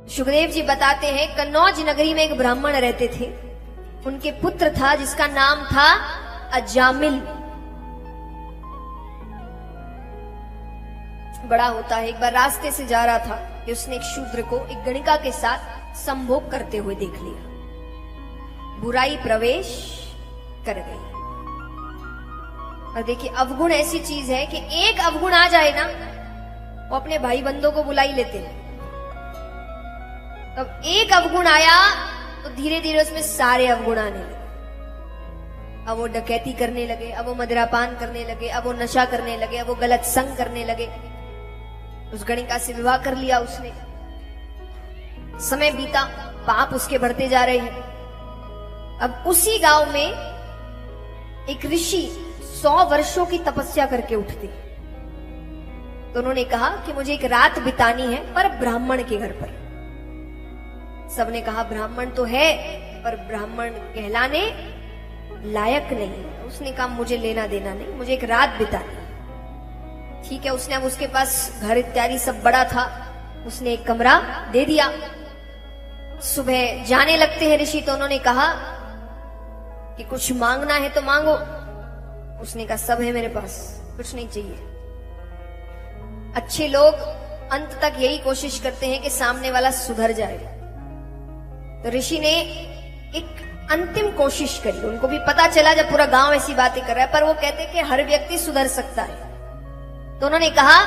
सुखदेव जी बताते हैं कन्नौज नगरी में एक ब्राह्मण रहते थे। उनके पुत्र था जिसका नाम था अजामिल। बड़ा होता है, एक बार रास्ते से जा रहा था कि उसने एक शूद्र को एक गणिका के साथ संभोग करते हुए देख लिया। बुराई प्रवेश कर गई। और देखिए अवगुण ऐसी चीज है कि एक अवगुण आ जाए ना, वो अपने भाई बंधों को बुला ही लेते हैं। तब एक अवगुण आया तो धीरे धीरे उसमें सारे अवगुण आने लगे। अब वो डकैती करने लगे, अब वो मदिरापान करने लगे, अब वो नशा करने लगे, अब वो गलत संग करने लगे। उस गणिका से विवाह कर लिया उसने। समय बीता, पाप उसके बढ़ते जा रहे हैं। अब उसी गांव में एक ऋषि 100 वर्षों की तपस्या करके उठते। तो उन्होंने कहा कि मुझे एक रात बितानी है पर ब्राह्मण के घर पर। सबने कहा ब्राह्मण तो है पर ब्राह्मण कहलाने लायक नहीं है। उसने कहा मुझे लेना देना नहीं, मुझे एक रात बितानी है। ठीक है, उसने अब उसके पास घर इत्यादि सब बड़ा था, उसने एक कमरा दे दिया। सुबह जाने लगते हैं ऋषि, तो उन्होंने कहा कि कुछ मांगना है तो मांगो। उसने कहा सब है मेरे पास, कुछ नहीं चाहिए। अच्छे लोग अंत तक यही कोशिश करते हैं कि सामने वाला सुधर जाए। तो ऋषि ने एक अंतिम कोशिश करी। उनको भी पता चला जब पूरा गांव ऐसी बातें कर रहा है, पर वो कहते कि हर व्यक्ति सुधर सकता है। तो उन्होंने कहा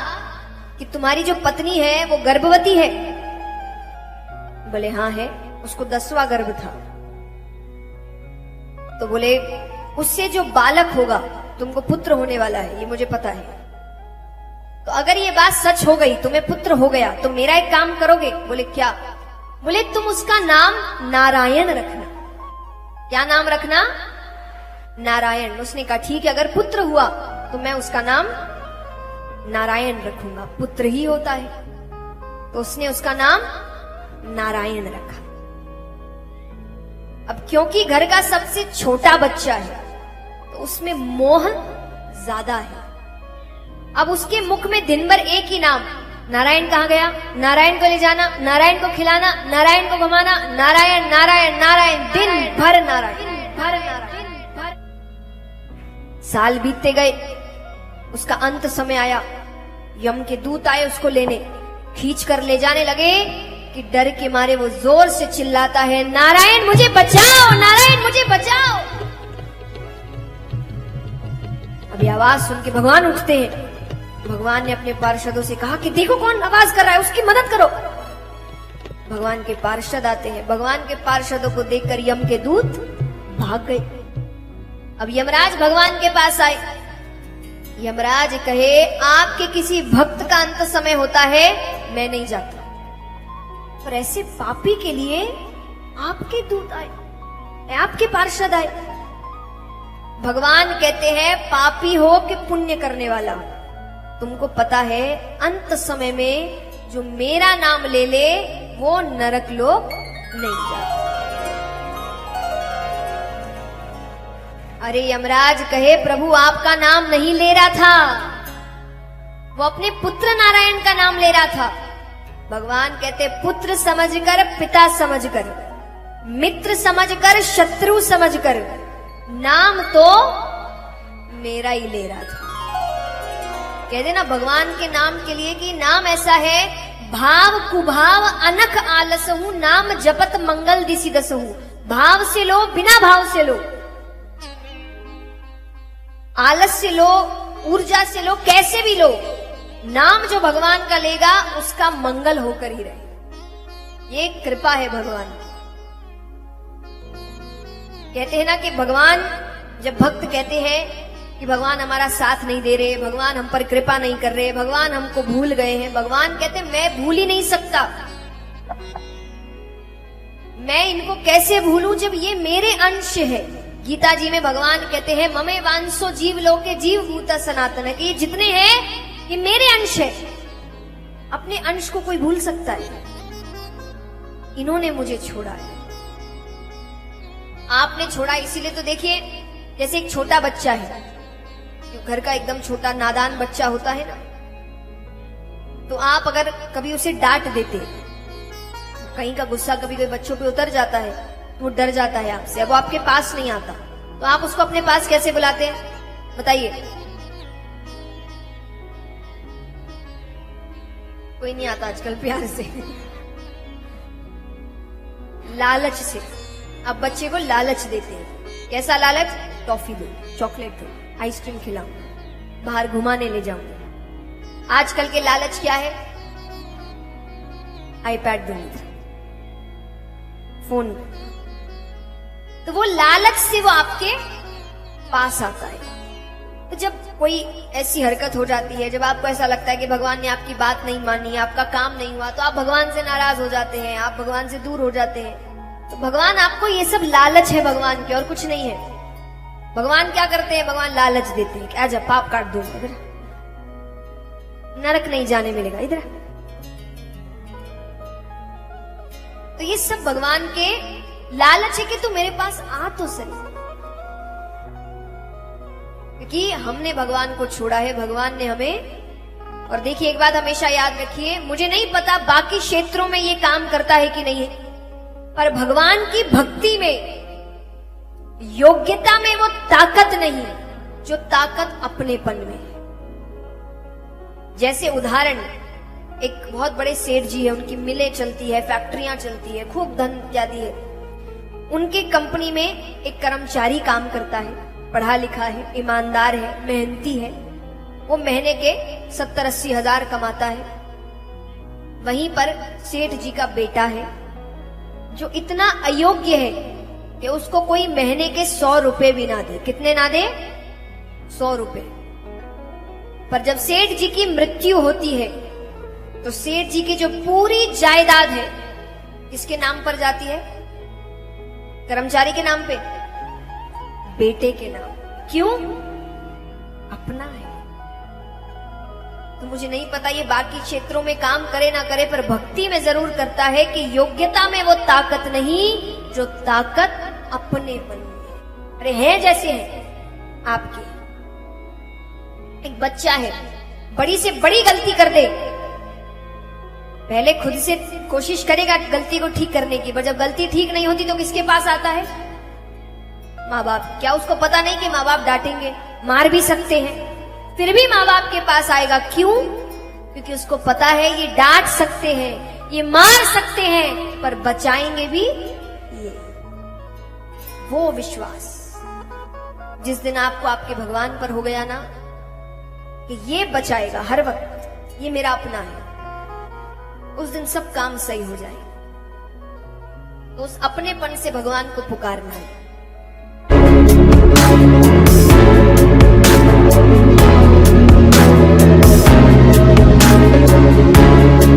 कि तुम्हारी जो पत्नी है वो गर्भवती है? बोले हाँ है। उसको 10वां गर्भ था। तो बोले उससे जो बालक होगा तुमको पुत्र होने वाला है, ये मुझे पता है। तो अगर ये बात सच हो गई, तुम्हें पुत्र हो गया, तो मेरा एक काम करोगे? बोले क्या? बोले तुम उसका नाम नारायण रखना। क्या नाम रखना? नारायण। उसने कहा ठीक है, अगर पुत्र हुआ तो मैं उसका नाम नारायण रखूंगा, पुत्र ही होता है। तो उसने उसका नाम नारायण रखा। अब क्योंकि घर का सबसे छोटा बच्चा है तो उसमें मोह ज्यादा है। अब उसके मुख में दिन भर एक ही नाम, नारायण कहाँ गया, नारायण को ले जाना, नारायण को खिलाना, नारायण को घुमाना, नारायण नारायण नारायण, दिन भर नारायण, भर नारायण। साल बीतते गए, उसका अंत समय आया। यम के दूत आए उसको लेने, खींच कर ले जाने लगे कि डर के मारे वो जोर से चिल्लाता है नारायण मुझे बचाओ, नारायण मुझे बचाओ। अब ये आवाज सुन के भगवान उठते हैं। भगवान ने अपने पार्षदों से कहा कि देखो कौन आवाज कर रहा है, उसकी मदद करो। भगवान के पार्षद आते हैं। भगवान के पार्षदों को देखकर यम के दूत भाग गए। अब यमराज भगवान के पास आए। यमराज कहे आपके किसी भक्त का अंत समय होता है, मैं नहीं जाता। पर ऐसे पापी के लिए आपके दूत आए, आपके पार्षद आए। भगवान कहते हैं पापी हो कि पुण्य करने वाला हो, तुमको पता है अंत समय में जो मेरा नाम ले ले वो नरक लोक नहीं जाता। अरे यमराज कहे प्रभु आपका नाम नहीं ले रहा था, वो अपने पुत्र नारायण का नाम ले रहा था। भगवान कहते पुत्र समझकर, पिता समझकर, मित्र समझकर, शत्रु समझकर, नाम तो मेरा ही ले रहा था। कहते ना भगवान के नाम के लिए कि नाम ऐसा है, भाव कुभाव अनख आलसहु, नाम जपत मंगल दिसि दसहु। भाव से लो, बिना भाव से लो, आलस से लो, ऊर्जा से लो, कैसे भी लो, नाम जो भगवान का लेगा उसका मंगल होकर ही रहे। ये कृपा है भगवान की। कहते हैं ना कि भगवान, जब भक्त कहते हैं कि भगवान हमारा साथ नहीं दे रहे, भगवान हम पर कृपा नहीं कर रहे, भगवान हमको भूल गए हैं, भगवान कहते मैं भूल ही नहीं सकता। मैं इनको कैसे भूलूं जब ये मेरे अंश है। गीता जी में भगवान कहते हैं ममे वांसो जीव लोके जीव भूता सनातन, है कि ये जितने हैं ये मेरे अंश है। अपने अंश को कोई भूल सकता है? इन्होंने मुझे छोड़ा है। आपने छोड़ा इसीलिए तो देखिए, जैसे एक छोटा बच्चा है, घर का एकदम छोटा नादान बच्चा होता है ना, तो आप अगर कभी उसे डांट देते, कहीं का गुस्सा कभी कोई बच्चों पे उतर जाता है, वो डर जाता है आपसे, अब वो आपके पास नहीं आता, तो आप उसको अपने पास कैसे बुलाते हैं बताइए? कोई नहीं आता आजकल प्यार से। लालच से। अब बच्चे को लालच देते हैं। कैसा लालच? टॉफी दो, चॉकलेट दो, आइसक्रीम खिलाओ, बाहर घुमाने ले जाऊं। आजकल के लालच क्या है? आईपैड दो, फोन। तो वो लालच से वो आपके पास आता है। तो जब कोई ऐसी हरकत हो जाती है, जब आपको ऐसा लगता है कि भगवान ने आपकी बात नहीं मानी, आपका काम नहीं हुआ, तो आप भगवान से नाराज हो जाते हैं, आप भगवान से दूर हो जाते हैं। तो भगवान आपको, ये सब लालच है भगवान के, और कुछ नहीं है। भगवान क्या करते हैं? भगवान लालच देते हैं कि आजा पाप काट दो, इधर नरक नहीं जाने मिलेगा, इधर। तो ये सब भगवान के लालच है कि तू मेरे पास आ तो सही, क्योंकि हमने भगवान को छोड़ा है, भगवान ने हमें। और देखिए एक बात हमेशा याद रखिए, मुझे नहीं पता बाकी क्षेत्रों में ये काम करता है कि नहीं है, पर भगवान की भक्ति में, योग्यता में वो ताकत नहीं जो ताकत अपनेपन में है। जैसे उदाहरण, एक बहुत बड़े सेठ जी है, उनकी मिलें चलती है, फैक्ट्रियां चलती है, खूब धन इत्यादि है। उनके कंपनी में एक कर्मचारी काम करता है, पढ़ा लिखा है, ईमानदार है, मेहनती है। वो महीने के 70-80 हजार कमाता है। वहीं पर सेठ जी का बेटा है जो इतना अयोग्य है कि उसको कोई महीने के 100 रुपए भी ना दे। कितने ना दे? 100 रुपए। पर जब सेठ जी की मृत्यु होती है तो सेठ जी की जो पूरी जायदाद है किसके नाम पर जाती है? कर्मचारी के नाम पे? बेटे के नाम। क्यों? अपना है। तो मुझे नहीं पता ये बाकी क्षेत्रों में काम करे ना करे, पर भक्ति में जरूर करता है कि योग्यता में वो ताकत नहीं जो ताकत अपनेपन में। अरे है जैसे है आपके, एक बच्चा है, बड़ी से बड़ी गलती कर दे, पहले खुद से कोशिश करेगा गलती को ठीक करने की, पर जब गलती ठीक नहीं होती तो किसके पास आता है? माँ बाप। क्या उसको पता नहीं कि माँ बाप डांटेंगे, मार भी सकते हैं, फिर भी माँ बाप के पास आएगा? क्यों? क्योंकि उसको पता है ये डांट सकते हैं, ये मार सकते हैं, पर बचाएंगे भी ये। वो विश्वास जिस दिन आपको आपके भगवान पर हो गया ना कि ये बचाएगा हर वक्त, ये मेरा अपना है, उस दिन सब काम सही हो जाए। तो उस अपनेपन से भगवान को पुकारना है।